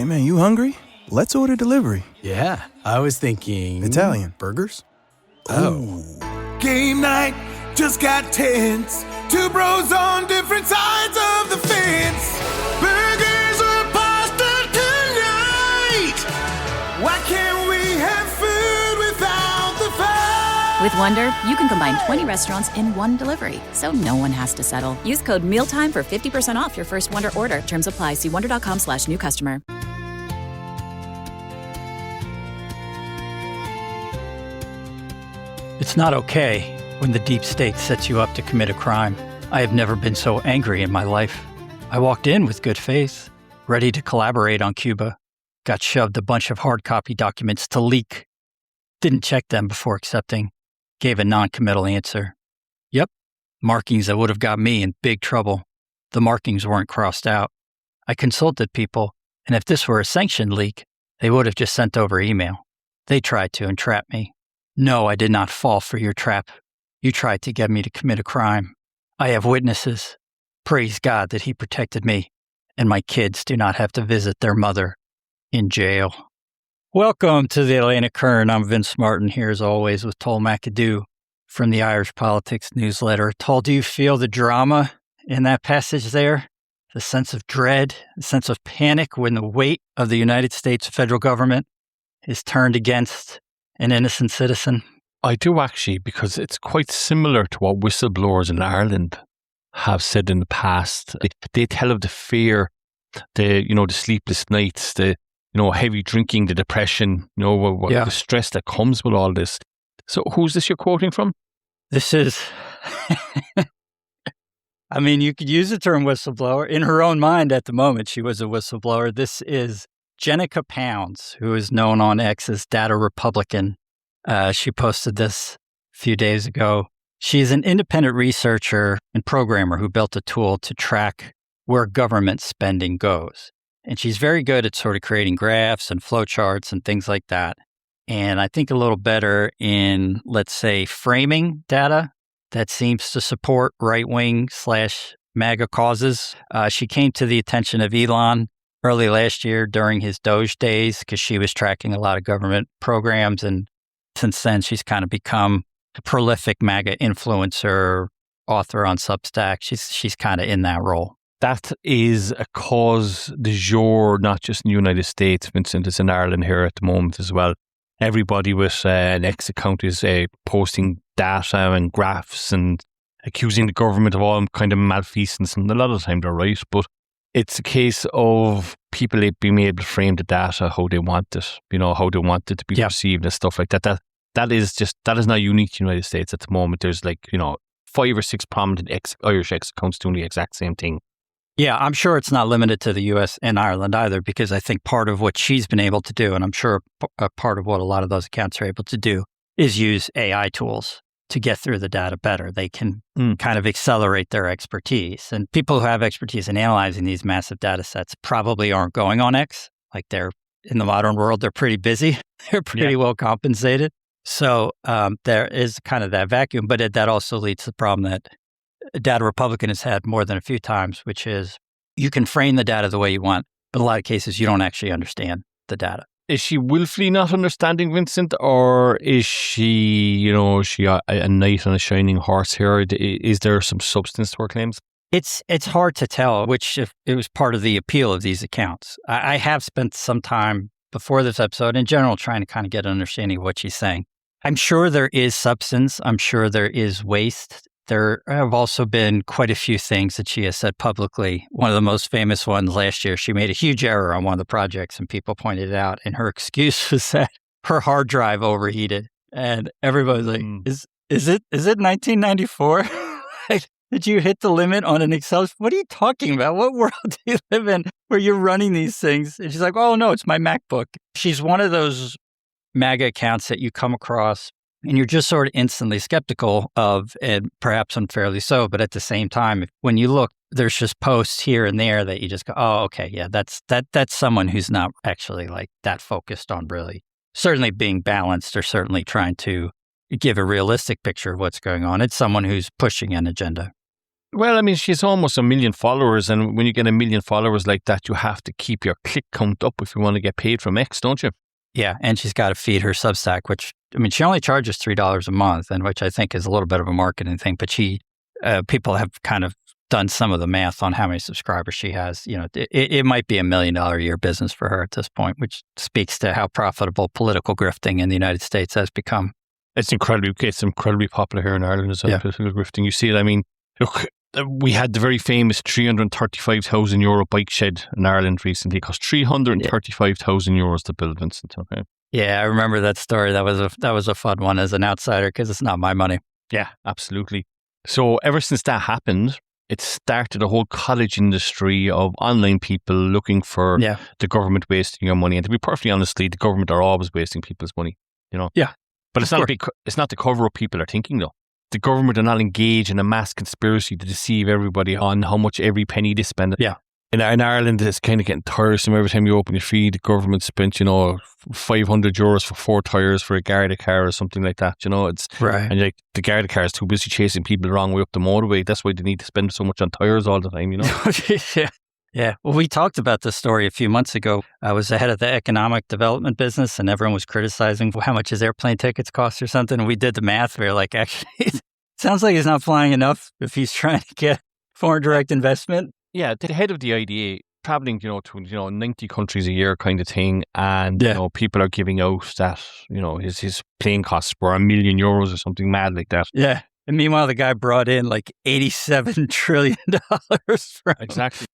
man, you hungry? Let's order delivery. Yeah, I was thinking... Italian. Burgers? Oh. Game night just got tense. Two bros on different sides of the fence. Burgers or pasta tonight? Why can't we have food without the fight? With Wonder, you can combine 20 restaurants in one delivery, so no one has to settle. Use code MEALTIME for 50% off your first Wonder order. Terms apply. See wonder.com/new customer. It's not okay when the deep state sets you up to commit a crime. I have never been so angry in my life. I walked in with good faith, ready to collaborate on Cuba. Got shoved a bunch of hard copy documents to leak. Didn't check them before accepting. Gave a non-committal answer. Yep, markings that would have got me in big trouble. The markings weren't crossed out. I consulted people, and if this were a sanctioned leak, they would have just sent over email. They tried to entrap me. No, I did not fall for your trap. You tried to get me to commit a crime. I have witnesses. Praise God that he protected me, and my kids do not have to visit their mother in jail. Welcome to the Atlantic Current. I'm Vince Martin here as always with Tull McAdoo from the Irish Politics newsletter. Tull, do you feel the drama in that passage there? The sense of dread, the sense of panic when the weight of the United States federal government is turned against an innocent citizen? I do actually, because it's quite similar to what whistleblowers in Ireland have said in the past. They tell of the fear, the sleepless nights, the heavy drinking, the depression, the stress that comes with all this. So who's this you're quoting from? This is, I mean, you could use the term whistleblower. In her own mind at the moment, she was a whistleblower. This is Jenica Pounds, who is known on X as Data Republican. She posted this a few days ago. She's an independent researcher and programmer who built a tool to track where government spending goes. And she's very good at sort of creating graphs and flowcharts and things like that. And I think a little better in, let's say, framing data that seems to support right-wing / MAGA causes. She came to the attention of Elon early last year during his Doge days because she was tracking a lot of government programs. And since then, she's kind of become a prolific MAGA influencer, author on Substack. She's kind of in that role. That is a cause du jour, not just in the United States, Vincent. It's in Ireland here at the moment as well. Everybody with an X account is posting data and graphs and accusing the government of all kind of malfeasance. And a lot of the time they're right, but it's a case of people being able to frame the data how they want it, how they want it to be perceived and stuff like that. That is not unique to the United States at the moment. There's 5 or 6 prominent Irish X accounts doing the exact same thing. Yeah, I'm sure it's not limited to the U.S. and Ireland either, because I think part of what she's been able to do, and I'm sure a part of what a lot of those accounts are able to do, is use AI tools to get through the data better. They can kind of accelerate their expertise. And people who have expertise in analyzing these massive data sets probably aren't going on X. Like in the modern world, they're pretty busy. They're pretty well compensated. So there is kind of that vacuum, but that also leads to the problem that Data Republican has had more than a few times, which is you can frame the data the way you want, but in a lot of cases, you don't actually understand the data. Is she willfully not understanding, Vincent, or is she, she a knight on a shining horse here? Is there some substance to her claims? It's hard to tell, which if it was part of the appeal of these accounts. I have spent some time before this episode in general trying to kind of get an understanding of what she's saying. I'm sure there is substance. I'm sure there is waste. There have also been quite a few things that she has said publicly. One of the most famous ones last year, she made a huge error on one of the projects and people pointed it out. And her excuse was that her hard drive overheated. And everybody's like, is it 1994? Did you hit the limit on an Excel? What are you talking about? What world do you live in where you're running these things? And she's like, oh, no, it's my MacBook. She's one of those MAGA accounts that you come across and you're just sort of instantly skeptical of, and perhaps unfairly so. But at the same time, when you look, there's just posts here and there that you just go, oh, okay, yeah, that's someone who's not actually like that focused on really certainly being balanced or certainly trying to give a realistic picture of what's going on. It's someone who's pushing an agenda. Well, I mean, she's almost 1 million followers, and when you get 1 million followers like that, you have to keep your click count up if you want to get paid from X, don't you? Yeah, and she's got to feed her Substack, which, I mean, she only charges $3 a month, and which I think is a little bit of a marketing thing, but people have kind of done some of the math on how many subscribers she has. You know, it might be $1 million a year business for her at this point, which speaks to how profitable political grifting in the United States has become. It's incredibly popular here in Ireland as well, Yeah. political grifting. You see it, I mean, look, we had the very famous €335,000 bike shed in Ireland recently. It cost €335,000 to build, Vincent. Okay. Yeah, I remember that story. That was a fun one as an outsider because it's not my money. Yeah, absolutely. So ever since that happened, it started a whole cottage industry of online people looking for the government wasting your money. And to be perfectly honest, the government are always wasting people's money, you know? Yeah. But it's not the cover-up people are thinking, though. The government are not engaged in a mass conspiracy to deceive everybody on how much every penny they spend. Yeah. In Ireland, it's kind of getting tiresome. Every time you open your feed, the government spent, €500 for 4 tyres for a Garda car or something like that. It's right. And the Garda car is too busy chasing people the wrong way up the motorway. That's why they need to spend so much on tyres all the time. Yeah. Yeah. Well, we talked about this story a few months ago. I was the head of the economic development business, and everyone was criticizing how much his airplane tickets cost or something. And we did the math. We were like, actually, it sounds like he's not flying enough if he's trying to get foreign direct investment. Yeah, the head of the IDA, traveling, to 90 countries a year kind of thing, and people are giving out that his plane costs were €1 million or something mad like that. Yeah, and meanwhile the guy brought in like $87 trillion from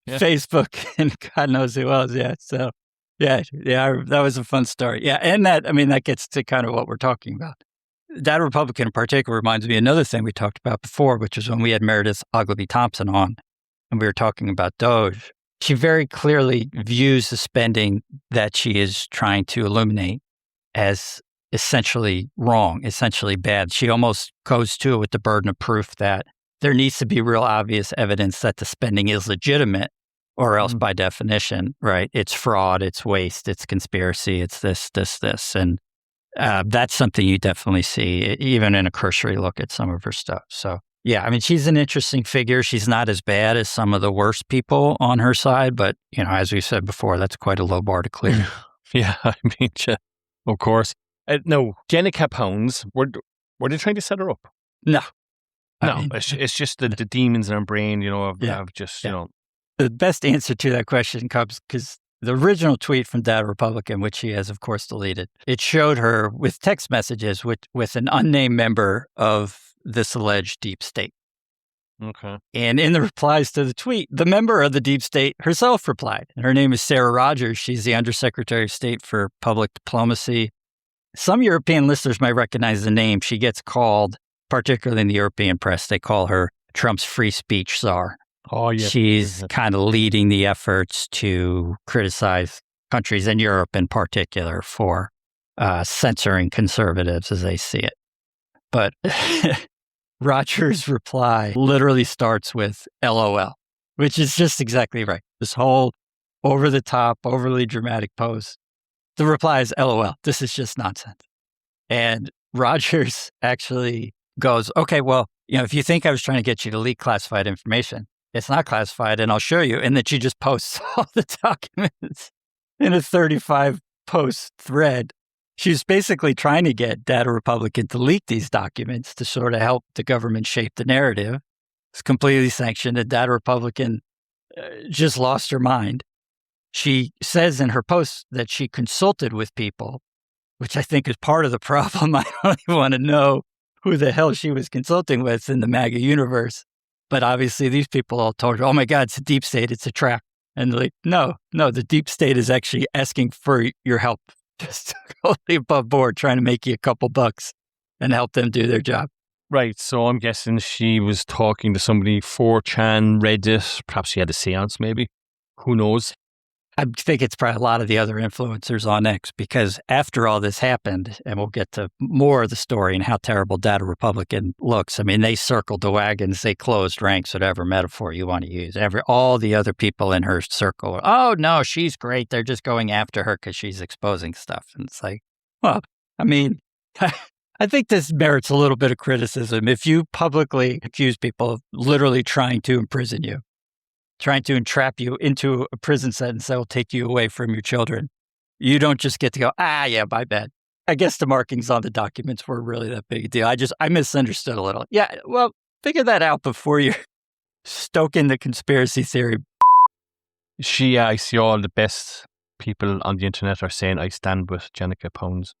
Facebook and God knows who else. Yeah, so that was a fun story. Yeah, and that gets to kind of what we're talking about. That Republican in particular reminds me of another thing we talked about before, which is when we had Meredith Ogilvie Thompson on. And we were talking about Doge. She very clearly views the spending that she is trying to illuminate as essentially wrong, essentially bad. She almost goes to it with the burden of proof that there needs to be real obvious evidence that the spending is legitimate, or else by definition, right, it's fraud, it's waste, it's conspiracy, it's this. And that's something you definitely see, even in a cursory look at some of her stuff. So yeah, I mean, she's an interesting figure. She's not as bad as some of the worst people on her side, but, as we said before, that's quite a low bar to clear. Yeah, I mean, of course. No, Jenna Capone's, were they trying to set her up? No. It's just the demons in her brain, The best answer to that question comes because the original tweet from Data Republican, which she has, of course, deleted, it showed her with text messages with an unnamed member of this alleged deep state. Okay. And in the replies to the tweet, the member of the deep state herself replied. And her name is Sarah Rogers. She's the Undersecretary of State for Public Diplomacy. Some European listeners might recognize the name. She gets called, particularly in the European press, they call her Trump's free speech czar. Oh, yeah. She's kind of leading the efforts to criticize countries in Europe in particular for censoring conservatives as they see it. But Rogers' reply literally starts with LOL, which is just exactly right. This whole over-the-top, overly dramatic post. The reply is LOL. This is just nonsense. And Rogers actually goes, okay, well, if you think I was trying to get you to leak classified information, it's not classified and I'll show you. And then she just posts all the documents in a 35-post thread. She was basically trying to get Data Republican to leak these documents to sort of help the government shape the narrative. It's completely sanctioned. And Data Republican just lost her mind. She says in her post that she consulted with people, which I think is part of the problem. I don't even want to know who the hell she was consulting with in the MAGA universe. But obviously these people all told her, oh my God, it's a deep state, it's a trap. And they're like, no, the deep state is actually asking for your help. Just totally above board, trying to make you a couple bucks and help them do their job. Right. So I'm guessing she was talking to somebody, 4chan, Reddit. Perhaps she had a seance, maybe. Who knows? I think it's probably a lot of the other influencers on X, because after all this happened, and we'll get to more of the story and how terrible Data Republican looks. I mean, they circled the wagons, they closed ranks, whatever metaphor you want to use. All the other people in her circle are, oh, no, she's great. They're just going after her because she's exposing stuff. And it's like, well, I mean, I think this merits a little bit of criticism. If you publicly accuse people of literally trying to imprison you, trying to entrap you into a prison sentence that will take you away from your children, you don't just get to go, yeah, my bad. I guess the markings on the documents were really that big a deal. I misunderstood a little. Yeah, well, figure that out before you're stoking the conspiracy theory. I see all the best people on the internet are saying, I stand with Jenica Pounds.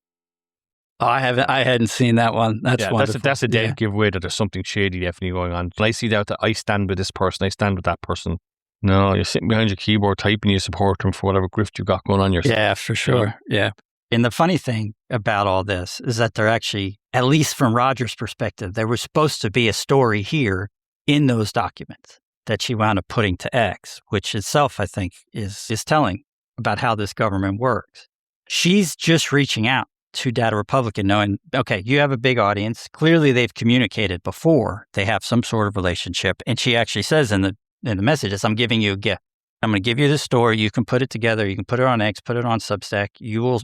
Oh, I hadn't seen that one. That's wonderful. That's a dead giveaway that there's something shady definitely going on. When I see that I stand with this person, I stand with that person. No, you're sitting behind your keyboard typing, you support them for whatever grift you got going on yourself. Yeah, for sure. Yeah. And the funny thing about all this is that they're actually, at least from Roger's perspective, there was supposed to be a story here in those documents that she wound up putting to X, which itself, I think, is telling about how this government works. She's just reaching out to Data Republican knowing, okay, you have a big audience. Clearly, they've communicated before. They have some sort of relationship. And she actually says in the messages, I'm giving you a gift. I'm going to give you this story. You can put it together. You can put it on X, put it on Substack. You will,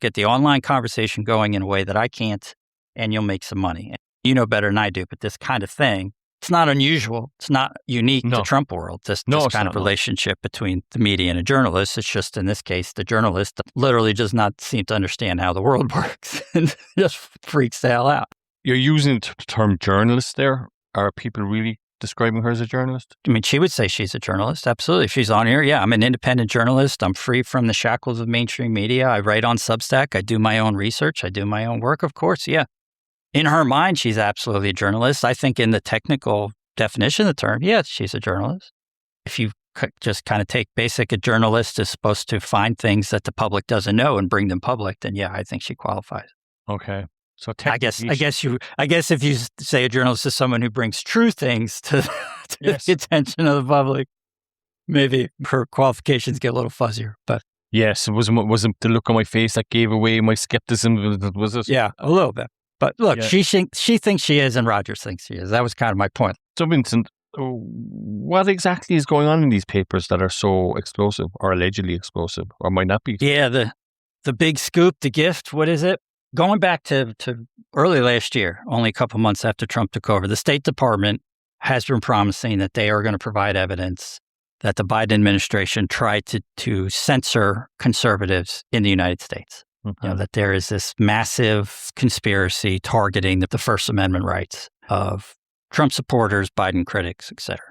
get the online conversation going in a way that I can't, and you'll make some money. You know better than I do, but this kind of thing, it's not unusual. It's not unique to Trump world, this kind of relationship between the media and a journalist. It's just, in this case, the journalist literally does not seem to understand how the world works and just freaks the hell out. You're using the term journalist there. Are people really describing her as a journalist? I mean, she would say she's a journalist. Absolutely. If she's on here, yeah, I'm an independent journalist. I'm free from the shackles of mainstream media. I write on Substack. I do my own research. I do my own work, of course. Yeah. In her mind, she's absolutely a journalist. I think in the technical definition of the term, yes, she's a journalist. If you just kind of take basic, a journalist is supposed to find things that the public doesn't know and bring them public, then yeah, I think she qualifies. Okay. So I guess if you say a journalist is someone who brings true things to the attention of the public, maybe her qualifications get a little fuzzier. But yes, it wasn't the look on my face that gave away my skepticism, was it? Yeah, a little bit. But look, she thinks she is, and Rogers thinks she is. That was kind of my point. So, Vincent, what exactly is going on in these papers that are so explosive, or allegedly explosive, or might not be? Yeah, the big scoop, the gift. What is it? Going back to early last year, only a couple months after Trump took over, the State Department has been promising that they are going to provide evidence that the Biden administration tried to censor conservatives in the United States. Mm-hmm. That there is this massive conspiracy targeting the First Amendment rights of Trump supporters, Biden critics, et cetera.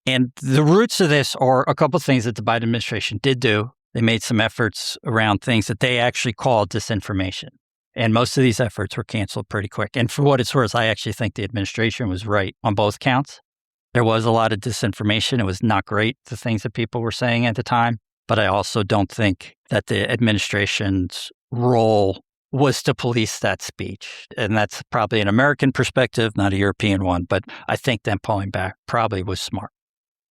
And the roots of this are a couple of things that the Biden administration did do. They made some efforts around things that they actually called disinformation. And most of these efforts were canceled pretty quick. And for what it's worth, I actually think the administration was right on both counts. There was a lot of disinformation. It was not great, the things that people were saying at the time. But I also don't think that the administration's role was to police that speech. And that's probably an American perspective, not a European one. But I think them pulling back probably was smart.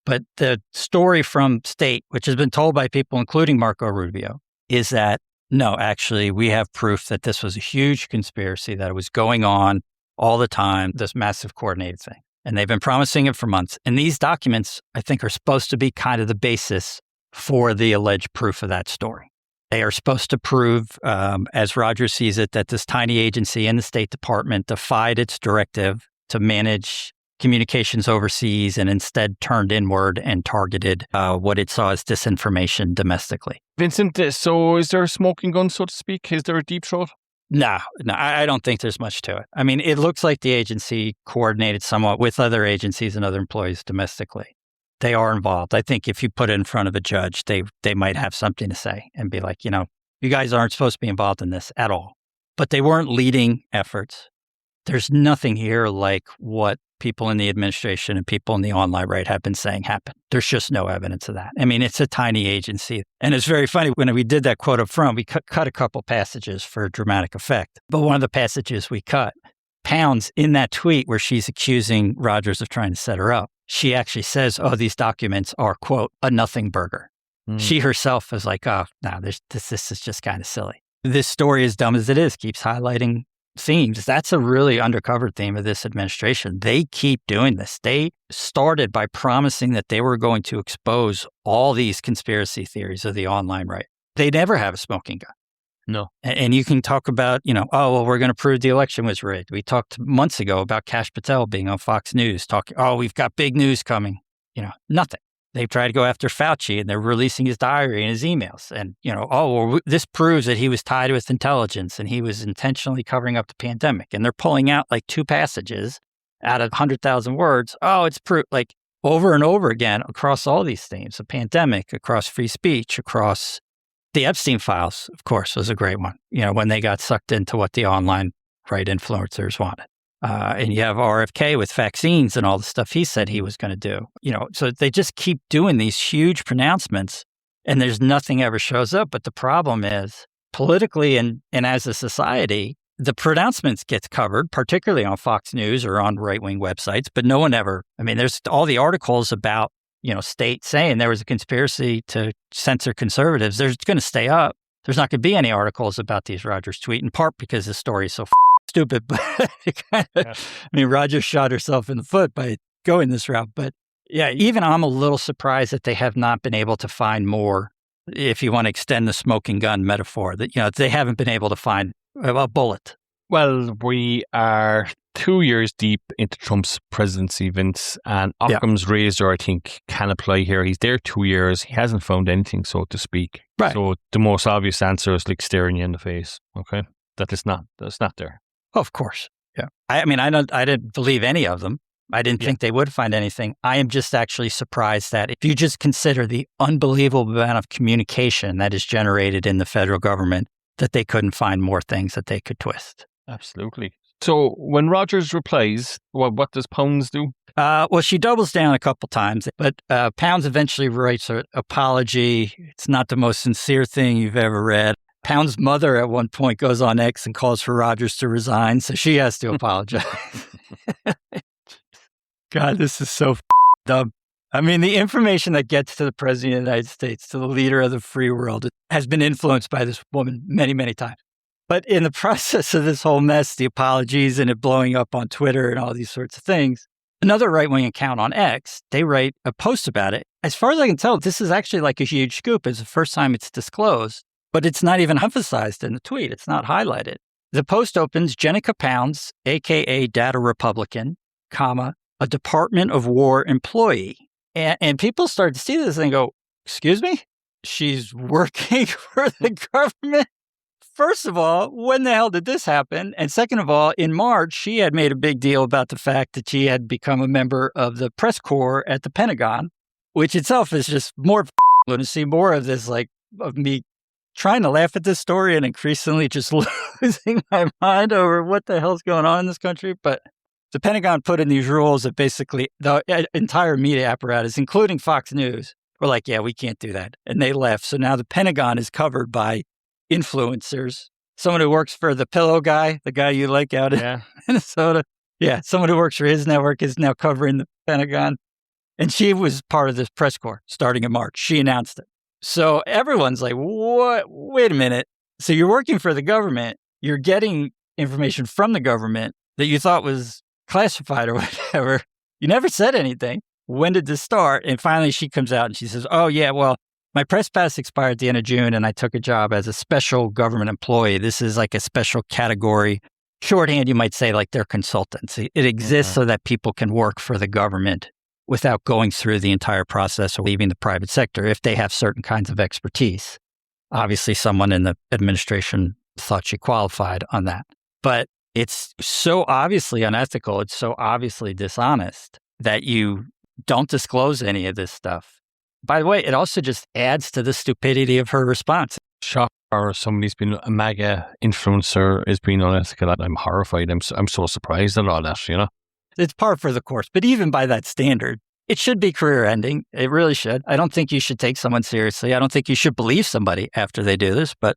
But the story from State, which has been told by people, including Marco Rubio, is that, no, actually, we have proof that this was a huge conspiracy, that it was going on all the time, this massive coordinated thing. And they've been promising it for months. And these documents, I think, are supposed to be kind of the basis for the alleged proof of that story. They are supposed to prove, as Roger sees it, that this tiny agency in the State Department defied its directive to manage communications overseas and instead turned inward and targeted what it saw as disinformation domestically. Vincent, so is there a smoking gun, so to speak? Is there a deep throat? No, I don't think there's much to it. I mean, it looks like the agency coordinated somewhat with other agencies and other employees domestically. They are involved. I think if you put it in front of a judge, they might have something to say and be like, you guys aren't supposed to be involved in this at all. But they weren't leading efforts. There's nothing here like what people in the administration and people in the online right have been saying happened. There's just no evidence of that. I mean, it's a tiny agency. And it's very funny, when we did that quote up front, we cut a couple passages for dramatic effect. But one of the passages we cut, Pounds, in that tweet where she's accusing Rogers of trying to set her up, she actually says, these documents are, quote, a nothing burger. She herself is like, this is just kind of silly. This story, as dumb as it is, keeps highlighting themes. That's a really undercover theme of this administration. They keep doing this. They started by promising that they were going to expose all these conspiracy theories of the online right. They never have a smoking gun. No. And you can talk about, oh, well, we're going to prove the election was rigged. We talked months ago about Kash Patel being on Fox News talking, oh, we've got big news coming. Nothing. They've tried to go after Fauci and they're releasing his diary and his emails. And, oh, well, this proves that he was tied with intelligence and he was intentionally covering up the pandemic. And they're pulling out like 2 passages out of 100,000 words. Oh, it's proof, like over and over again across all these themes, the pandemic, across free speech, across the Epstein files, of course, was a great one. When they got sucked into what the online right influencers wanted. And you have RFK with vaccines and all the stuff he said he was going to do. So they just keep doing these huge pronouncements and there's nothing ever shows up. But the problem is politically and as a society, the pronouncements gets covered, particularly on Fox News or on right-wing websites, but no one ever, there's all the articles about, states saying there was a conspiracy to censor conservatives. There's going to stay up. There's not going to be any articles about these Rogers tweet, in part because the story is so stupid, but Rogers shot herself in the foot by going this route. But yeah, even I'm a little surprised that they have not been able to find more, if you want to extend the smoking gun metaphor, that, they haven't been able to find a bullet. Well, we are 2 years deep into Trump's presidency, Vince, and Occam's razor, I think, can apply here. He's there 2 years. He hasn't found anything, so to speak. Right. So the most obvious answer is like staring you in the face, okay? That's not there. Of course. Yeah. I didn't believe any of them. I didn't think they would find anything. I am just actually surprised that if you just consider the unbelievable amount of communication that is generated in the federal government, that they couldn't find more things that they could twist. Absolutely. So when Rogers replies, what does Pounds do? Well, she doubles down a couple times, but Pounds eventually writes her apology. It's not the most sincere thing you've ever read. Pound's mother at one point goes on X and calls for Rogers to resign, so she has to apologize. God, this is so dumb. The information that gets to the President of the United States, to the leader of the free world, has been influenced by this woman many, many times. But in the process of this whole mess, the apologies and it blowing up on Twitter and all these sorts of things, another right-wing account on X, they write a post about it. As far as I can tell, this is actually like a huge scoop. It's the first time it's disclosed, but it's not even emphasized in the tweet. It's not highlighted. The post opens, Jenica Pounds, a.k.a. Data Republican, comma, a Department of War employee. And people start to see this and go, excuse me? She's working for the government? First of all, when the hell did this happen? And second of all, in March, she had made a big deal about the fact that she had become a member of the press corps at the Pentagon, which itself is just more going to see more of this, like, of me trying to laugh at this story and increasingly just losing my mind over what the hell's going on in this country. But the Pentagon put in these rules that basically the entire media apparatus, including Fox News, were like, yeah, we can't do that. And they left. So now the Pentagon is covered by influencers. Someone who works for the Pillow guy, the guy you like out in Minnesota. Yeah, someone who works for his network is now covering the Pentagon. And she was part of this press corps starting in March. She announced it. So everyone's like, what? Wait a minute. So you're working for the government. You're getting information from the government that you thought was classified or whatever. You never said anything. When did this start? And finally she comes out and she says, oh, yeah, well, my press pass expired at the end of June and I took a job as a special government employee. This is like a special category. Shorthand, you might say, like they're consultants. It exists so that people can work for the government without going through the entire process or leaving the private sector if they have certain kinds of expertise. Obviously, someone in the administration thought she qualified on that. But it's so obviously unethical. It's so obviously dishonest that you don't disclose any of this stuff. By the way, it also just adds to the stupidity of her response. Shock, or somebody's been a MAGA influencer is being unethical. I'm horrified. I'm so surprised at all that, It's par for the course. But even by that standard, it should be career ending. It really should. I don't think you should take someone seriously. I don't think you should believe somebody after they do this. But,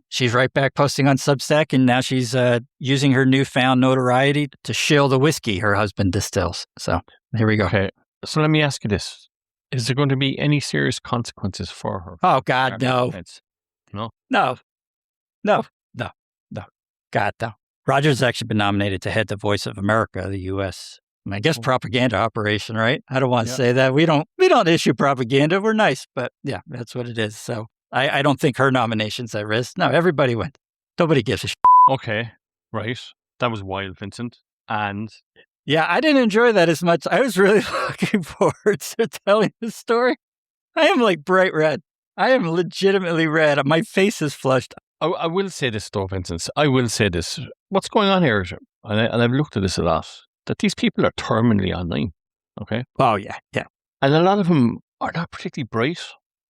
she's right back posting on Substack, and now she's using her newfound notoriety to shill the whiskey her husband distills. So here we go. Okay. So let me ask you this. Is there going to be any serious consequences for her? Oh, God, no. No? No. God, no. Rogers has actually been nominated to head the Voice of America, the U.S. I guess propaganda operation, right? I don't want to say that. We don't issue propaganda. We're nice, but yeah, that's what it is. So I don't think her nomination's at risk. No, everybody went. Nobody gives a shit. Okay, right. That was wild, Vincent. And Yeah, I didn't enjoy that as much. I was really looking forward to telling the story. I am like bright red. I am legitimately red. My face is flushed. I will say this, though, Vincent. I will say this. What's going on here, and I've looked at this a lot, that these people are terminally online, okay? Oh, yeah, yeah. And a lot of them are not particularly bright.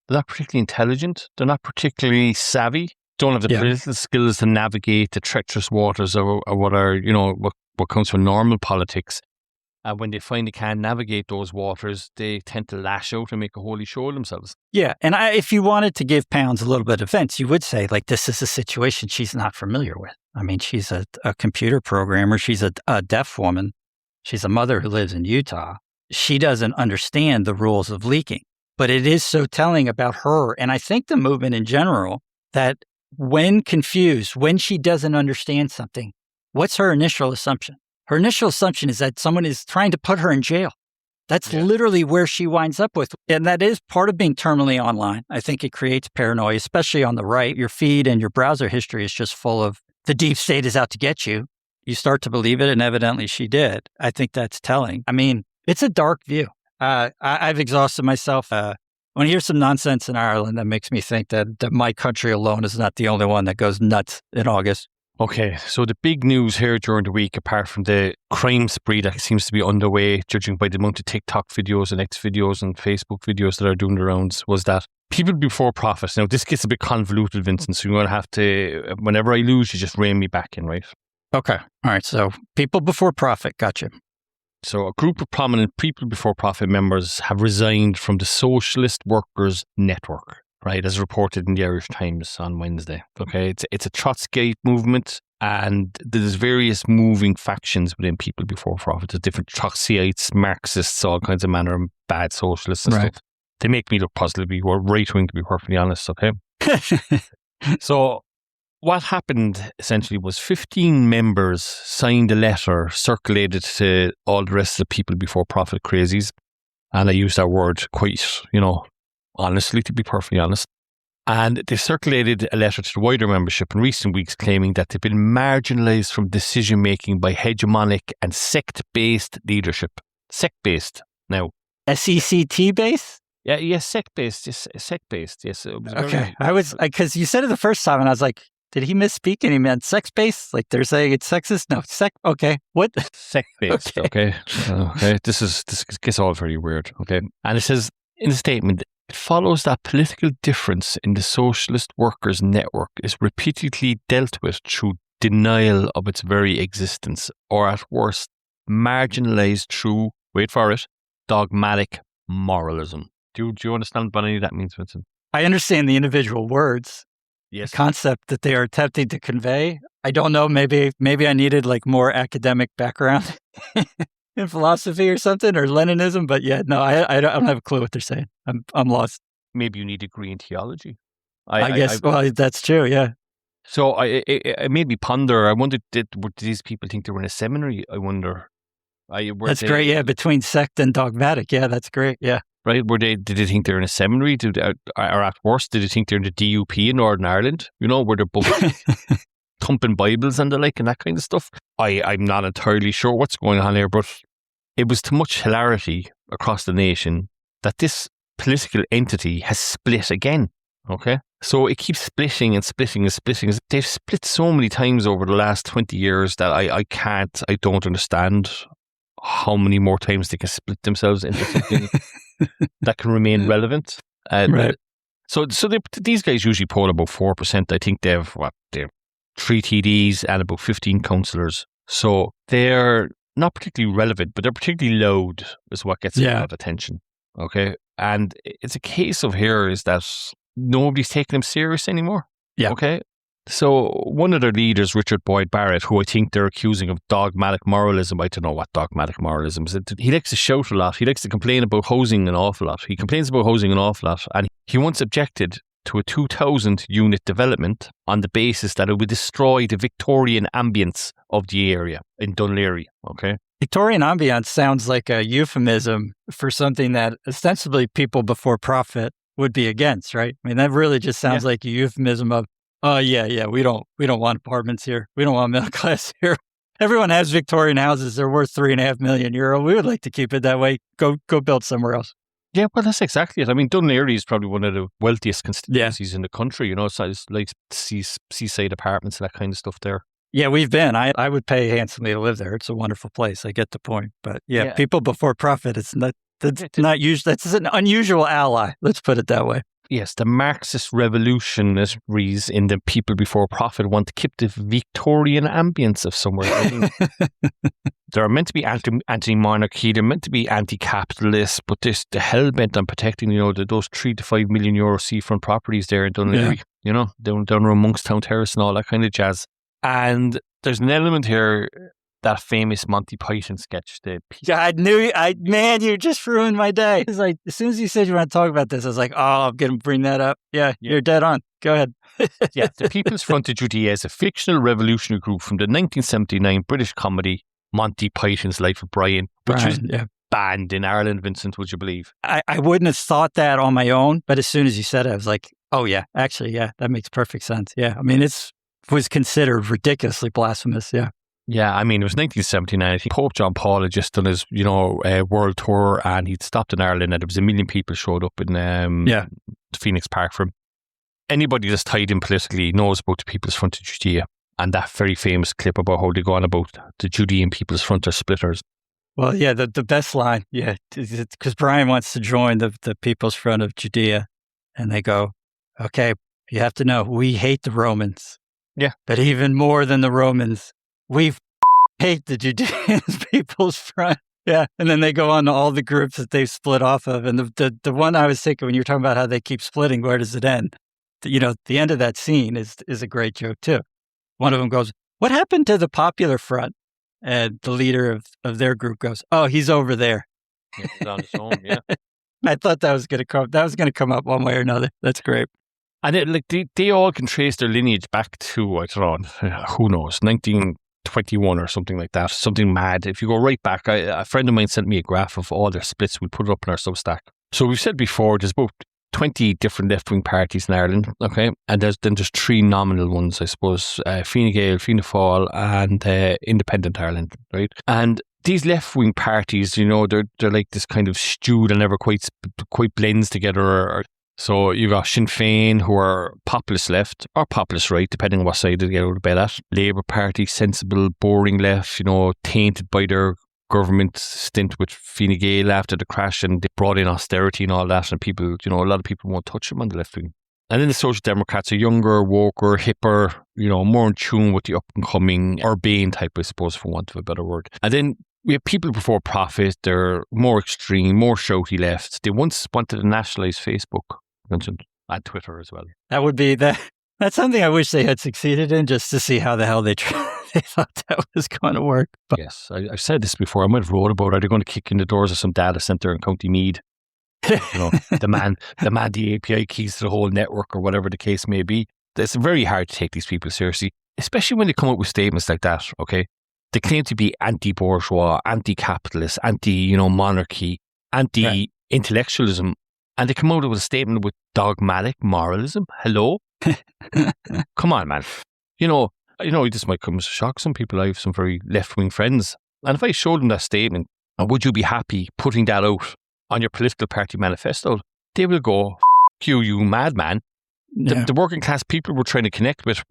They're not particularly intelligent. They're not particularly savvy. Don't have the political skills to navigate the treacherous waters or what are, you know, what comes from normal politics. And when they find they can't navigate those waters, they tend to lash out and make a holy show of themselves. Yeah, and if you wanted to give Pounds a little bit of offense, you would say, like, this is a situation she's not familiar with. I mean, she's a computer programmer. She's a deaf woman. She's a mother who lives in Utah. She doesn't understand the rules of leaking. But it is so telling about her, and I think the movement in general, that when confused, when she doesn't understand something, what's her initial assumption? Her initial assumption is that someone is trying to put her in jail. That's literally where she winds up with. And that is part of being terminally online. I think it creates paranoia, especially on the right. Your feed and your browser history is just full of the deep state is out to get you. You start to believe it, and evidently she did. I think that's telling. I mean, it's a dark view. I've exhausted myself. When I hear some nonsense in Ireland, that makes me think that my country alone is not the only one that goes nuts in August. Okay, so the big news here during the week, apart from the crime spree that seems to be underway, judging by the amount of TikTok videos and X videos and Facebook videos that are doing the rounds, was that people before profit. Now, this gets a bit convoluted, Vincent, so you're going to have to, whenever I lose, you just rein me back in, right? Okay. All right. So people before profit. Gotcha. So a group of prominent people before profit members have resigned from the Socialist Workers Network, right, as reported in the Irish Times on Wednesday. Okay, it's a Trotskyite movement, and there's various moving factions within people before profit. There's different Trotskyites, Marxists, all kinds of manner of bad socialists and stuff. They make me look positively or right-wing, to be perfectly honest, okay? So what happened essentially was 15 members signed a letter, circulated to all the rest of the people before profit crazies. And I use that word quite, honestly, to be perfectly honest. And they circulated a letter to the wider membership in recent weeks claiming that they've been marginalised from decision-making by hegemonic and sect-based leadership. Sect-based. Now. SECT-based? Yeah, yes, sect-based. Yes, sect-based. Yes. Okay. Because you said it the first time and I was like, did he misspeak? And he meant sex-based? Like they're saying it's sexist? No, okay. What? Sect-based, okay. Okay. This gets all very weird, okay. And it says in the statement, it follows that political difference in the Socialist Workers' Network is repeatedly dealt with through denial of its very existence, or at worst, marginalised through, wait for it, dogmatic moralism. Do you understand what any of that means, Vincent? I understand the individual words. Yes. The concept that they are attempting to convey. I don't know, maybe I needed like more academic background in philosophy or something, or Leninism, but yeah, no, I don't have a clue what they're saying. I'm lost. Maybe you need a degree in theology. I guess, well, that's true, yeah. So it made me ponder, I wondered, did these people think they were in a seminary? I wonder. That's great, yeah, between sect and dogmatic, yeah, that's great, yeah. Right, did they think they're in a seminary? Or at worst, did they think they're in the DUP in Northern Ireland? Where they're both thumping Bibles and the like and that kind of stuff? I'm not entirely sure what's going on here, but it was too much hilarity across the nation that this political entity has split again, okay? So it keeps splitting and splitting and splitting. They've split so many times over the last 20 years that I don't understand how many more times they can split themselves into something that can remain relevant. Right. So these guys usually poll about 4%. I think they've 3 TDs and about 15 councillors. So they're not particularly relevant, but they're particularly loud is what gets a lot of attention. Okay. And it's a case of here is that nobody's taking them serious anymore. Yeah. Okay. So one of their leaders, Richard Boyd Barrett, who I think they're accusing of dogmatic moralism. I don't know what dogmatic moralism is. He likes to shout a lot. He likes to complain about housing an awful lot. He complains about housing an awful lot. And he once objected to a 2,000 unit development on the basis that it would destroy the Victorian ambience of the area in Dún Laoghaire. Okay. Victorian ambience sounds like a euphemism for something that ostensibly people before profit would be against, right? I mean, that really just sounds like a euphemism of, oh, yeah, we don't want apartments here. We don't want middle class here. Everyone has Victorian houses. They're worth €3.5 million. We would like to keep it that way. Go build somewhere else. Yeah, well, that's exactly it. I mean, Dun Laoghaire is probably one of the wealthiest constituencies in the country, so it's like seaside apartments and that kind of stuff there. Yeah, we've been. I would pay handsomely to live there. It's a wonderful place. I get the point. But people before profit, that's not usual. That's an unusual ally. Let's put it that way. Yes, the Marxist revolutionaries in the people before profit want to keep the Victorian ambience of somewhere. They're meant to be anti-monarchy, they're meant to be anti-capitalist, but they're hell-bent on protecting, those €3 to €5 million seafront properties there in Dun Laoghaire, down around Monkstown Terrace and all that kind of jazz. And there's an element here, that famous Monty Python sketch. Man, you just ruined my day. It's like, as soon as you said you want to talk about this, I was like, I'm going to bring that up. Yeah, you're dead on. Go ahead. The People's Front of Judea is a fictional revolutionary group from the 1979 British comedy Monty Python's Life of Brian, which was banned in Ireland, Vincent, would you believe? I wouldn't have thought that on my own, but as soon as you said it, I was like, oh yeah, actually, yeah, that makes perfect sense. Yeah, I mean, it was considered ridiculously blasphemous, yeah. Yeah, I mean, it was 1979. I think Pope John Paul had just done his, world tour, and he'd stopped in Ireland, and there was 1 million people showed up in the Phoenix Park for him. Anybody that's tied in politically knows about the People's Front of Judea, and that very famous clip about how they go on about the Judean People's Front are splitters. Well, yeah, the best line, because Brian wants to join the People's Front of Judea, and they go, okay, you have to know, we hate the Romans. Yeah. But even more than the Romans, we hate the Judean People's Front. Yeah. And then they go on to all the groups that they've split off of. And the one I was thinking, when you're talking about how they keep splitting, where does it end? The end of that scene is a great joke too. One of them goes, what happened to the Popular Front? And the leader of their group goes, oh, he's over there. Yeah, he's on his own, yeah. I thought that was going to come up one way or another. That's great. And they all can trace their lineage back to, I don't know, who knows, 1921 or something like that, something mad. If you go right back, a friend of mine sent me a graph of all their splits. We put it up in our Substack. So we've said before, there's about 20 different left-wing parties in Ireland, okay? And there's 3 nominal ones, I suppose, Fine Gael, Fianna Fáil, and Independent Ireland, right? And these left-wing parties, they're like this kind of stew that never quite blends together. So you got Sinn Féin, who are populist left or populist right, depending on what side they get out of bed at. Labour Party, sensible, boring left, tainted by their government stint with Fine Gael after the crash, and they brought in austerity and all that, and people, a lot of people won't touch them on the left wing. And then the Social Democrats are younger, woker, hipper, more in tune with the up-and-coming urbane type, I suppose, for want of a better word. And then we have people before profit. They're more extreme, more shouty left. They once wanted to nationalise Facebook, and Twitter as well. That would be that's something I wish they had succeeded in, just to see how the hell they thought that was going to work. But yes, I've said this before. I might have wrote about it. Are they going to kick in the doors of some data centre in County Meath? The API keys to the whole network, or whatever the case may be. It's very hard to take these people seriously, especially when they come up with statements like that, okay? They claim to be anti-bourgeois, anti-capitalist, anti-monarchy, anti-intellectualism, and they come out with a statement with dogmatic moralism. Hello? Come on, man. This might come as a shock. Some people, I have some very left-wing friends, and if I showed them that statement, would you be happy putting that out on your political party manifesto? They will go, you madman. Yeah. The working class people we're trying to connect with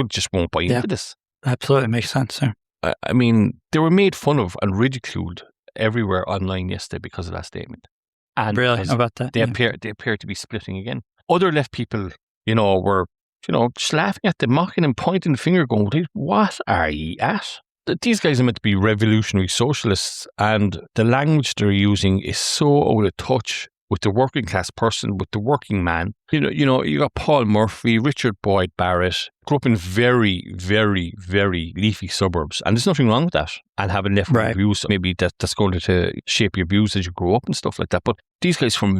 just won't buy into this. Absolutely makes sense, sir. I mean, they were made fun of and ridiculed everywhere online yesterday because of that statement. And really? How about that? They appear to be splitting again. Other left people, were, just laughing at them, mocking and pointing the finger, going, what are ye at? These guys are meant to be revolutionary socialists, and the language they're using is so out of touch with the working class person, with the working man. You got Paul Murphy, Richard Boyd Barrett, grew up in very, very, very leafy suburbs, and there's nothing wrong with that. And having left-wing views, maybe that's going to shape your views as you grow up and stuff like that. But these guys come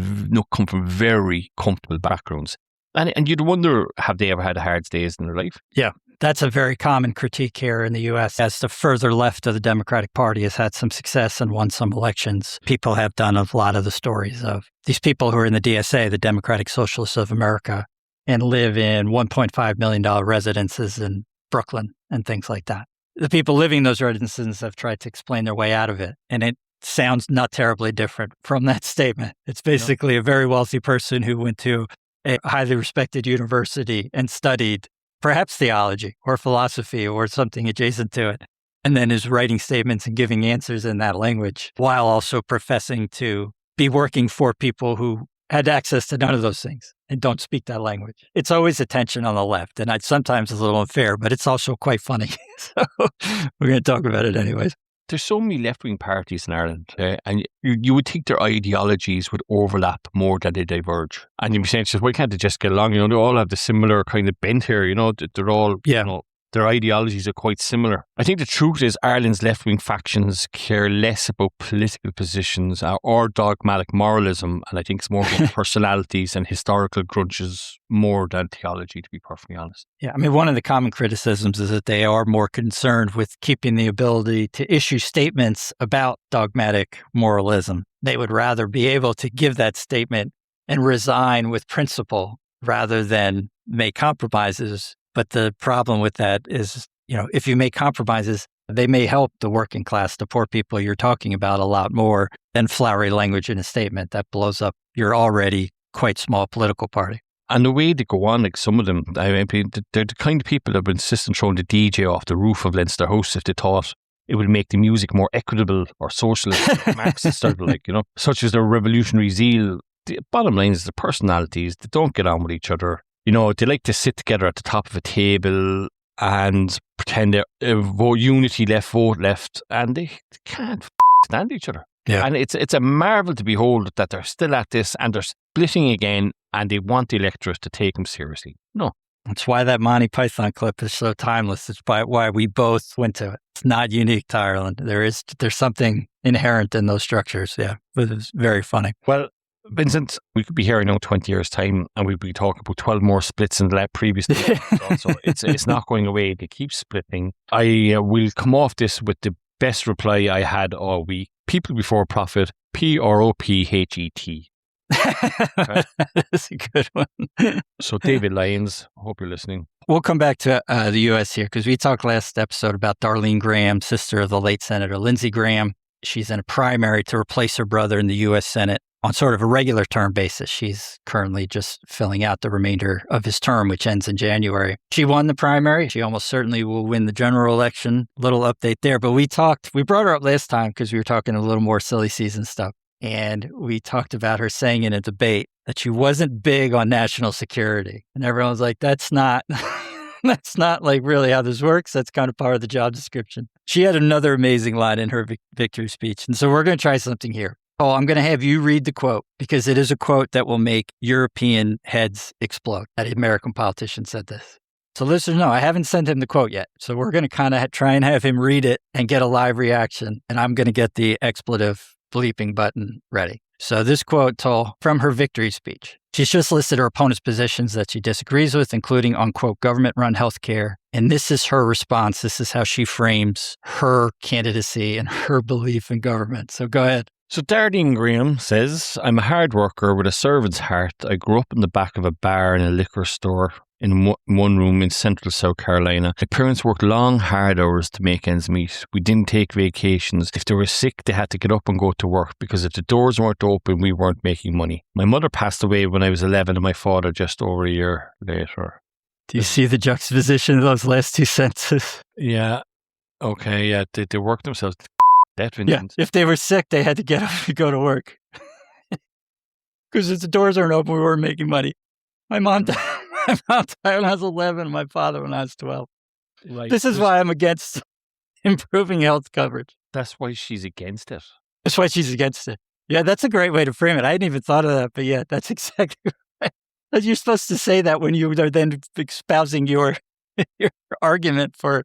from very comfortable backgrounds. And you'd wonder, have they ever had hard days in their life? Yeah, That's a very common critique here in the U.S. As the further left of the Democratic Party has had some success and won some elections, people have done a lot of the stories of these people who are in the DSA, the Democratic Socialists of America, and live in $1.5 million residences in Brooklyn and things like that. The people living in those residences have tried to explain their way out of it, and it sounds not terribly different from that statement. It's basically a very wealthy person who went to a highly respected university and studied perhaps theology or philosophy or something adjacent to it, and then is writing statements and giving answers in that language while also professing to be working for people who had access to none of those things and don't speak that language. It's always a tension on the left, and sometimes it's a little unfair, but it's also quite funny. So we're going to talk about it anyways. There's so many left-wing parties in Ireland, and you would think their ideologies would overlap more than they diverge. And you'd be saying, why can't they just get along? You know, they all have the similar kind of bent here. You know, they're all, you know, their ideologies are quite similar. I think the truth is Ireland's left-wing factions care less about political positions or dogmatic moralism, and I think it's more about personalities and historical grudges more than theology, to be perfectly honest. Yeah, I mean, one of the common criticisms is that they are more concerned with keeping the ability to issue statements about dogmatic moralism. They would rather be able to give that statement and resign with principle rather than make compromises. But the problem with that is, you know, if you make compromises, they may help the working class, the poor people you're talking about, a lot more than flowery language in a statement that blows up your already quite small political party. And the way they go on, like some of them, I mean, they're the kind of people that would insist on throwing the DJ off the roof of Leinster House if they thought it would make the music more equitable or socialist, Marxist, sort of like, you know, such as their revolutionary zeal. The bottom line is the personalities, they don't get on with each other. You know, they like to sit together at the top of a table and pretend they're vote unity left, vote left, and they can't stand each other. Yeah. And it's a marvel to behold that they're still at this and they're splitting again and they want the electorate to take them seriously. No. That's why that Monty Python clip is so timeless. It's why we both went to it. It's not unique to Ireland. There's something inherent in those structures. Yeah, but it's very funny. Well, Vincent, we could be here in 20 years' time and we'd be talking about 12 more splits in the previous day. So it's not going away. They keep splitting. I will come off this with the best reply I had all week. People before profit, PROPHET. Okay. That's a good one. So David Lyons, I hope you're listening. We'll come back to the U.S. here because we talked last episode about Darlene Graham, sister of the late Senator Lindsey Graham. She's in a primary to replace her brother in the U.S. Senate on sort of a regular term basis. She's currently just filling out the remainder of his term, which ends in January. She won the primary. She almost certainly will win the general election. Little update there. But we brought her up last time because we were talking a little more silly season stuff. And we talked about her saying in a debate that she wasn't big on national security. And everyone's like, that's not like really how this works. That's kind of part of the job description. She had another amazing line in her victory speech. And so we're going to try something here. Oh, I'm going to have you read the quote because it is a quote that will make European heads explode. That American politician said this. So listeners know, I haven't sent him the quote yet. So we're going to kind of try and have him read it and get a live reaction. And I'm going to get the expletive bleeping button ready. So this quote, Tull, from her victory speech. She's just listed her opponent's positions that she disagrees with, including on, quote, government-run healthcare. And this is her response. This is how she frames her candidacy and her belief in government. So go ahead. So Darlene Graham says, I'm a hard worker with a servant's heart. I grew up in the back of a bar in a liquor store in one room in central South Carolina. My parents worked long, hard hours to make ends meet. We didn't take vacations. If they were sick, they had to get up and go to work because if the doors weren't open, we weren't making money. My mother passed away when I was 11 and my father just over a year later. Do you see the juxtaposition of those last two sentences? Yeah. Okay, yeah. They worked themselves to death, Vincent. Yeah, if they were sick, they had to get up and go to work. Because if the doors aren't open, we weren't making money. My mom died when I was 11 and my father when I was 12. Like, this is why I'm against improving health coverage. That's why she's against it. That's why she's against it. Yeah, that's a great way to frame it. I hadn't even thought of that, but yeah, that's exactly right. You're supposed to say that when you are then espousing your argument for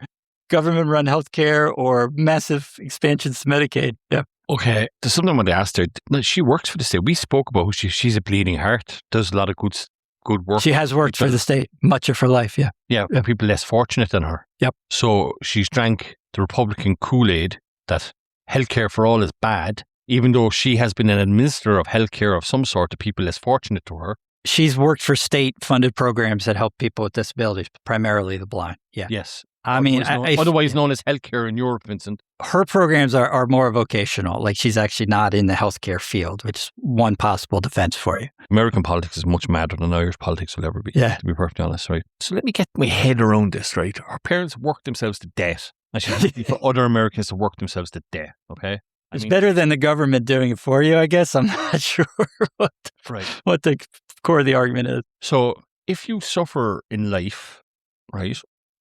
government-run healthcare or massive expansions to Medicaid. Yeah. Okay, there's something I want to ask her. She works for the state. We spoke about she's a bleeding heart. Does a lot of good good work. She has worked for the state much of her life, yeah. Yeah, people less fortunate than her. Yep. So she's drank the Republican Kool-Aid that healthcare for all is bad, even though she has been an administrator of healthcare of some sort to people less fortunate to her. She's worked for state-funded programs that help people with disabilities, primarily the blind. Yeah. Yes. I mean, otherwise known as healthcare in Europe, Vincent. Her programs are more vocational. Like, she's actually not in the healthcare field, which is one possible defense for you. American politics is much madder than Irish politics will ever be, yeah, to be perfectly honest, right? So let me get my head around this, right? Her parents worked themselves to death, and she's looking for other Americans to work themselves to death, okay? It's better than the government doing it for you, I guess. I'm not sure what the core of the argument is. So if you suffer in life, right,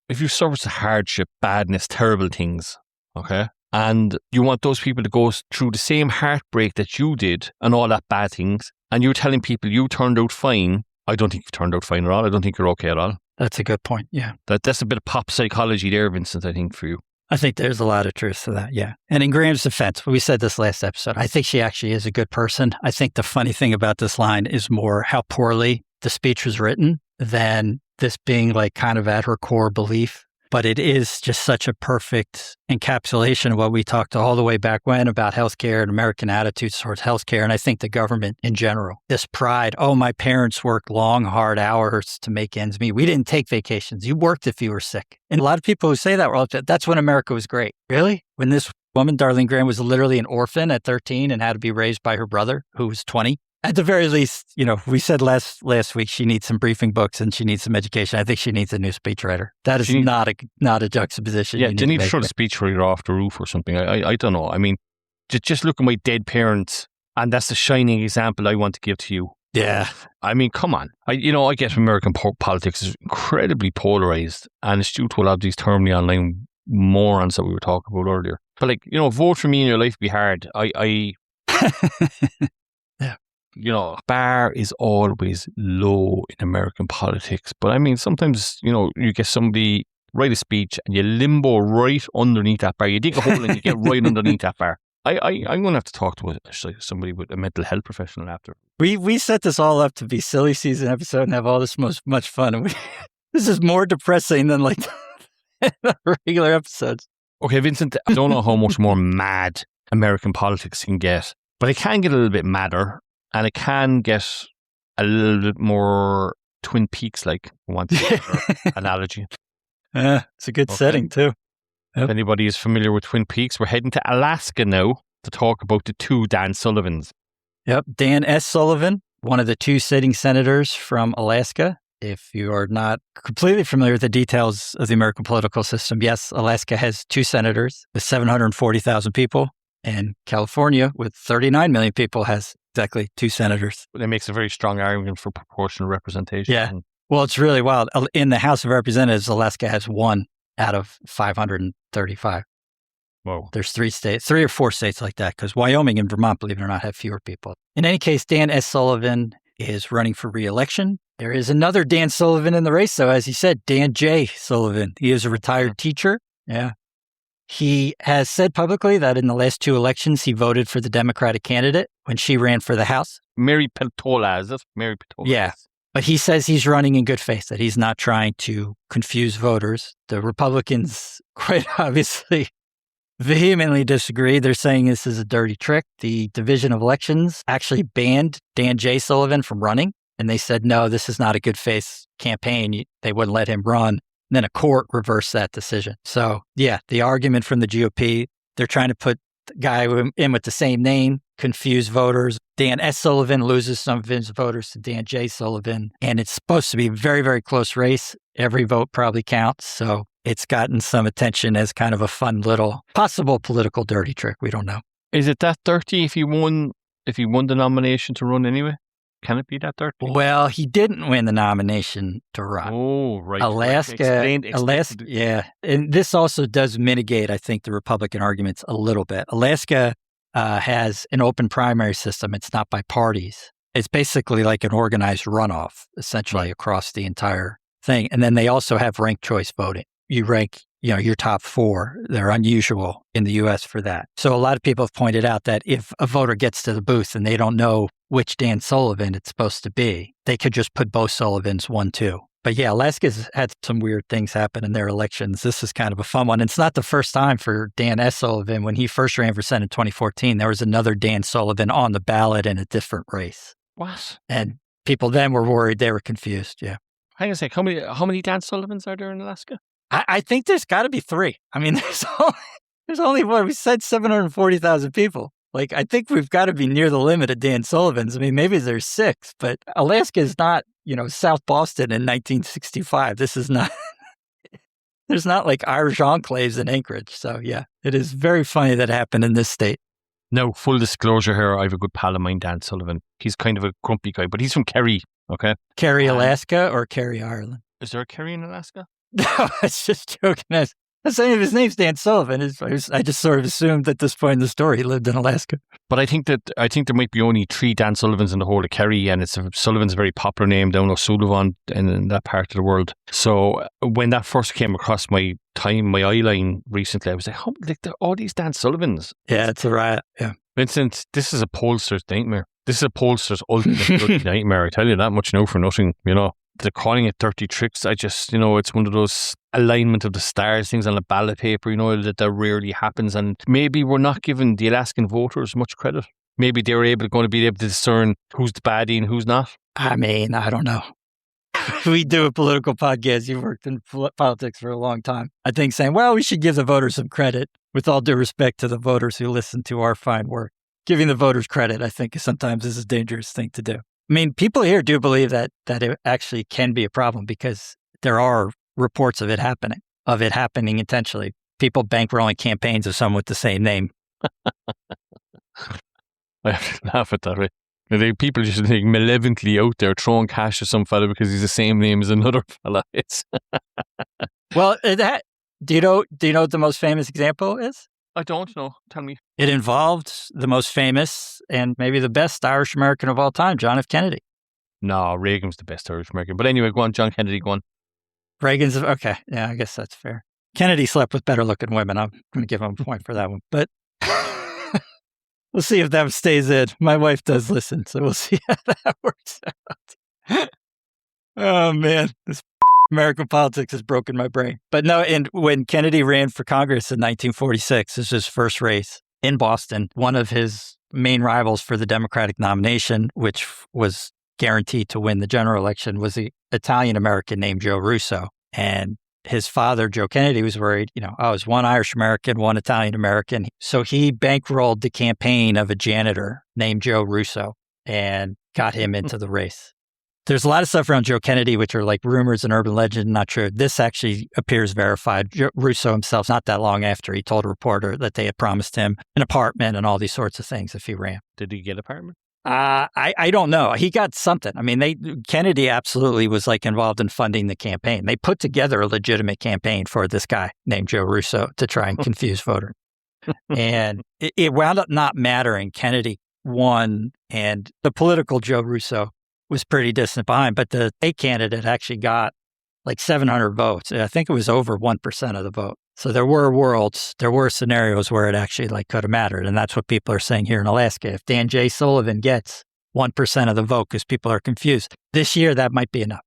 if you suffer the hardship, badness, terrible things, okay, and you want those people to go through the same heartbreak that you did and all that bad things, and you're telling people you turned out fine, I don't think you turned out fine at all. I don't think you're okay at all. That's a good point, yeah. That's a bit of pop psychology there, Vincent, I think, for you. I think there's a lot of truth to that, yeah. And in Graham's defense, we said this last episode, I think she actually is a good person. I think the funny thing about this line is more how poorly the speech was written than this being like kind of at her core belief. But it is just such a perfect encapsulation of what we talked all the way back when about healthcare and American attitudes towards healthcare. And I think the government in general, this pride, oh, my parents worked long, hard hours to make ends meet. We didn't take vacations. You worked if you were sick. And a lot of people who say that, well, that's when America was great. Really? When this woman, Darlene Graham, was literally an orphan at 13 and had to be raised by her brother, who was 20. At the very least, you know, we said last week she needs some briefing books and she needs some education. I think she needs a new speechwriter. That is not a juxtaposition. Yeah, you need to throw the speechwriter off the roof or something. I don't know. I mean, just look at my dead parents, and that's the shining example I want to give to you. Yeah. I mean, come on. I guess American politics is incredibly polarized, and it's due to a lot of these terminally online morons that we were talking about earlier. But like, vote for me and your life be hard. Yeah. Bar is always low in American politics. But I mean, sometimes, you get somebody write a speech and you limbo right underneath that bar. You dig a hole and you get right underneath that bar. I'm going to have to talk to somebody with a mental health professional after. We set this all up to be silly season episode and have all this much fun. And this is more depressing than like the regular episodes. Okay, Vincent, I don't know how much more mad American politics can get, but it can get a little bit madder. And it can get a little bit more Twin Peaks-like, want to analogy. It's a good setting, too. Yep. If anybody is familiar with Twin Peaks, we're heading to Alaska now to talk about the two Dan Sullivans. Yep, Dan S. Sullivan, one of the two sitting senators from Alaska. If you are not completely familiar with the details of the American political system, yes, Alaska has two senators with 740,000 people, and California, with 39 million people, has exactly two senators. It makes a very strong argument for proportional representation. Yeah. Well, it's really wild. In the House of Representatives, Alaska has one out of 535. Whoa. There's three or four states like that, because Wyoming and Vermont, believe it or not, have fewer people. In any case, Dan S. Sullivan is running for re-election. There is another Dan Sullivan in the race, though, as he said, Dan J. Sullivan. He is a retired teacher. Yeah. He has said publicly that in the last two elections, he voted for the Democratic candidate when she ran for the House. Mary Peltola, is it? Mary Peltola. Yeah. But he says he's running in good faith, that he's not trying to confuse voters. The Republicans, quite obviously, vehemently disagree. They're saying this is a dirty trick. The Division of Elections actually banned Dan J. Sullivan from running. And they said, no, this is not a good faith campaign. They wouldn't let him run. And then a court reversed that decision. So, yeah, the argument from the GOP, they're trying to put the guy in with the same name, confuse voters. Dan S. Sullivan loses some of his voters to Dan J. Sullivan. And it's supposed to be a very, very close race. Every vote probably counts. So it's gotten some attention as kind of a fun little possible political dirty trick. We don't know. Is it that dirty if he won the nomination to run anyway? Can it be that dirty? Well, he didn't win the nomination to run. Oh, right. Alaska, Explained. Yeah. And this also does mitigate, I think, the Republican arguments a little bit. Alaska has an open primary system. It's not by parties. It's basically like an organized runoff, essentially, across the entire thing. And then they also have ranked choice voting. You rank your top 4. They're unusual in the U.S. for that. So a lot of people have pointed out that if a voter gets to the booth and they don't know which Dan Sullivan it's supposed to be, they could just put both Sullivans 1-2. But yeah, Alaska's had some weird things happen in their elections. This is kind of a fun one. It's not the first time for Dan S. Sullivan. When he first ran for Senate in 2014, there was another Dan Sullivan on the ballot in a different race. What? And people then were worried. They were confused. Yeah. Hang on a sec. How many Dan Sullivans are there in Alaska? I think there's got to be 3. I mean, there's only what we said, 740,000 people. Like, I think we've got to be near the limit of Dan Sullivans. I mean, maybe there's 6, but Alaska is not, South Boston in 1965. This is not, there's not like Irish enclaves in Anchorage. So yeah, it is very funny that happened in this state. Now, full disclosure here, I have a good pal of mine, Dan Sullivan. He's kind of a grumpy guy, but he's from Kerry, okay? Kerry, Alaska or Kerry, Ireland? Is there a Kerry in Alaska? No, I was just joking. I'm saying his name's Dan Sullivan. I just sort of assumed at this point in the story he lived in Alaska. But I think there might be only 3 Dan Sullivans in the whole of Kerry, and Sullivan's a very popular name down O'Sullivan in that part of the world. So when that first came across my eye line recently, I was like, all these Dan Sullivans. Yeah, it's a riot. Yeah. Vincent, this is a pollster's nightmare. This is a pollster's ultimate bloody nightmare. I tell you that much now for nothing, They're calling it dirty tricks. I just, it's one of those alignment of the stars things on a ballot paper, that rarely happens. And maybe we're not giving the Alaskan voters much credit. Maybe they're going to be able to discern who's the baddie and who's not. I mean, I don't know. We do a political podcast. You've worked in politics for a long time. I think saying, well, we should give the voters some credit, with all due respect to the voters who listen to our fine work. Giving the voters credit, I think, sometimes is a dangerous thing to do. I mean, people here do believe that it actually can be a problem because there are reports of it happening intentionally. People bankrolling campaigns of someone with the same name. I have to laugh at that, right? People just malevolently out there throwing cash at some fella because he's the same name as another fella. Well, do you know what the most famous example is? I don't know. Tell me. It involved the most famous and maybe the best Irish American of all time, John F. Kennedy. No, Reagan was the best Irish American. But anyway, go on, John Kennedy, go on. Reagan's, okay. Yeah, I guess that's fair. Kennedy slept with better looking women. I'm going to give him a point for that one. But we'll see if that stays in. My wife does listen, so we'll see how that works out. Oh, man. This American politics has broken my brain. But no, and when Kennedy ran for Congress in 1946, this was his first race in Boston, one of his main rivals for the Democratic nomination, which was guaranteed to win the general election, was the Italian-American named Joe Russo. And his father, Joe Kennedy, was worried, I was one Irish-American, one Italian-American. So he bankrolled the campaign of a janitor named Joe Russo and got him into the race. There's a lot of stuff around Joe Kennedy, which are like rumors and urban legend, not true. This actually appears verified. Russo himself, not that long after, he told a reporter that they had promised him an apartment and all these sorts of things if he ran. Did he get an apartment? I don't know. He got something. I mean, Kennedy absolutely was involved in funding the campaign. They put together a legitimate campaign for this guy named Joe Russo to try and confuse voters. And it wound up not mattering. Kennedy won, and the political Joe Russo was pretty distant behind, but the state candidate actually got 700 votes. I think it was over 1% of the vote. So there were scenarios where it actually could have mattered. And that's what people are saying here in Alaska. If Dan J. Sullivan gets 1% of the vote because people are confused, this year that might be enough.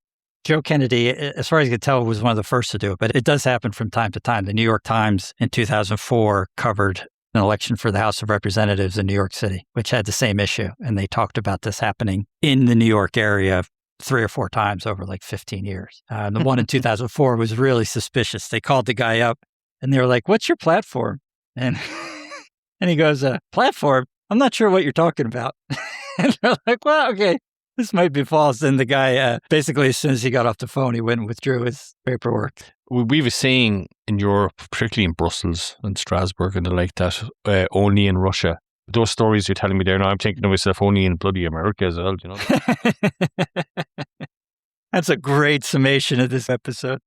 Joe Kennedy, as far as I can tell, was one of the first to do it, but it does happen from time to time. The New York Times in 2004 covered an election for the House of Representatives in New York City, which had the same issue. And they talked about this happening in the New York area 3 or 4 times over 15 years. The one in 2004 was really suspicious. They called the guy up and they were like, "What's your platform?" And he goes, "Platform? I'm not sure what you're talking about." And they're like, "Well, okay, this might be false." And the guy, basically, as soon as he got off the phone, he went and withdrew his paperwork. We were saying in Europe, particularly in Brussels and Strasbourg and the like that, only in Russia. Those stories you're telling me there now, I'm thinking to myself, only in bloody America as well, That's a great summation of this episode.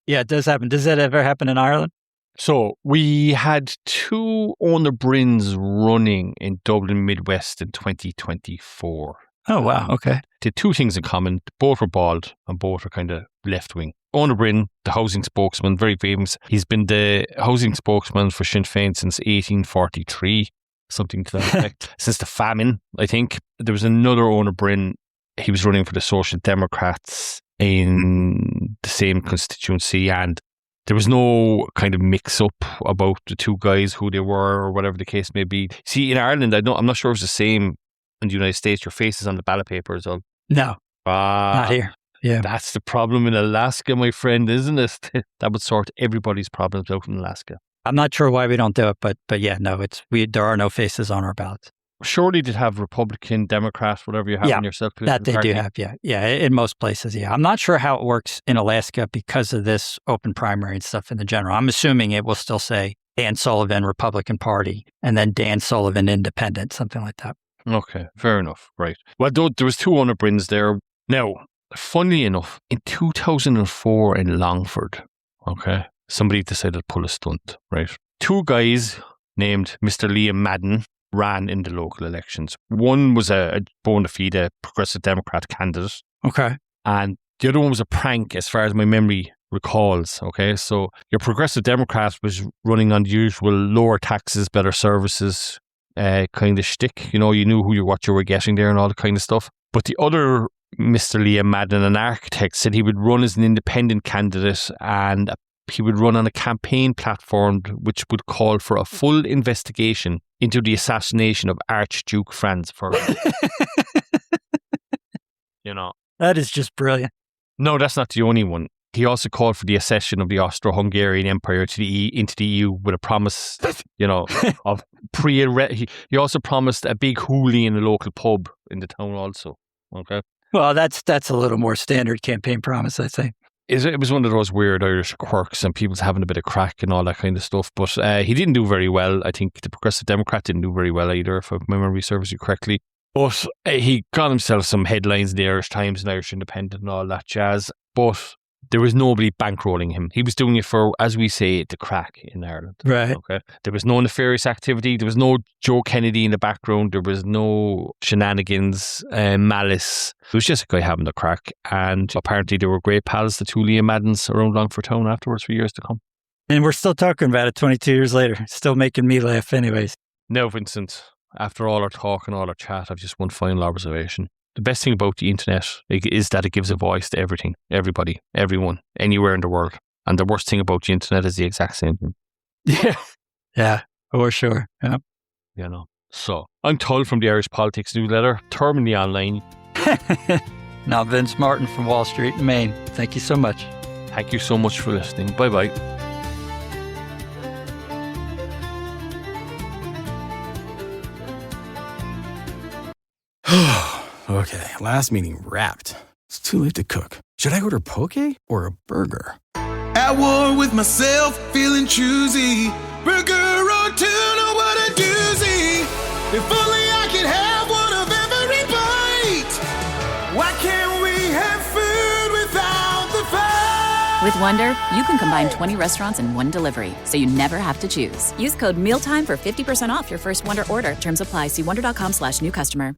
Yeah, it does happen. Does that ever happen in Ireland? So we had 2 Owner Brins running in Dublin Midwest in 2024. Oh, wow. Okay. They had 2 things in common. Both were bald and both were kind of left-wing. Eoin Bryn, the housing spokesman, very famous. He's been the housing spokesman for Sinn Féin since 1843, something to that effect. Since the famine, I think. There was another Eoin Bryn. He was running for the Social Democrats in the same constituency, and there was no kind of mix-up about the two guys, who they were, or whatever the case may be. See, in Ireland, I'm not sure it's the same in the United States. Your face is on the ballot paper as well. No, not here. Yeah. That's the problem in Alaska, my friend, isn't it? That would sort everybody's problems out in Alaska. I'm not sure why we don't do it, but yeah, no, there are no faces on our ballots. Surely they'd have Republican, Democrat, whatever you have in yourself. That they do have, yeah. Yeah, in most places, yeah. I'm not sure how it works in Alaska because of this open primary and stuff in the general. I'm assuming it will still say Dan Sullivan, Republican Party, and then Dan Sullivan, Independent, something like that. Okay, fair enough. Right. Well, there was 2 Eoin Bryns there. Now, funnily enough, in 2004 in Longford, okay, somebody decided to pull a stunt, right? 2 guys named Mr. Liam Madden ran in the local elections. One was a bona fide Progressive Democrat candidate. Okay. And the other one was a prank, as far as my memory recalls, okay? So your Progressive Democrat was running on the usual lower taxes, better services kind of shtick. You know, you knew what you were getting there and all that kind of stuff. But the other Mr. Liam Madden, an architect, said he would run as an independent candidate, and he would run on a campaign platform which would call for a full investigation into the assassination of Archduke Franz Ferdinand. That is just brilliant. No, that's not the only one. He also called for the accession of the Austro-Hungarian Empire into the EU with a promise, of he also promised a big hoolie in a local pub in the town also. Okay. Well, that's a little more standard campaign promise, I think. It was one of those weird Irish quirks, and people's having a bit of crack and all that kind of stuff. But he didn't do very well. I think the Progressive Democrat didn't do very well either, if my memory serves you correctly. But he got himself some headlines in the Irish Times and Irish Independent and all that jazz. But there was nobody bankrolling him. He was doing it for, as we say, the crack in Ireland. Right. Okay. There was no nefarious activity. There was no Joe Kennedy in the background. There was no shenanigans, malice. It was just a guy having the crack. And apparently they were great pals, the 2 Liam Maddens, around Longford Town afterwards for years to come. And we're still talking about it 22 years later. Still making me laugh anyways. Now, Vincent, after all our talk and all our chat, I've just one final observation. The best thing about the internet is that it gives a voice to everything, everybody, everyone, anywhere in the world. And the worst thing about the internet is the exact same thing. Yeah. Yeah, for sure. Yeah. So, I'm Tull from the Irish Politics Newsletter, terminally online. Now, Vince Martin from Wall Street, Maine. Thank you so much. Thank you so much for listening. Bye-bye. Okay, last meeting wrapped. It's too late to cook. Should I order poke or a burger? At war with myself, feeling choosy. Burger or tuna, what a doozy. If only I could have one of every bite. Why can't we have food without the fight? With Wonder, you can combine 20 restaurants in one delivery, so you never have to choose. Use code MEALTIME for 50% off your first Wonder order. Terms apply. See wonder.com/new customer.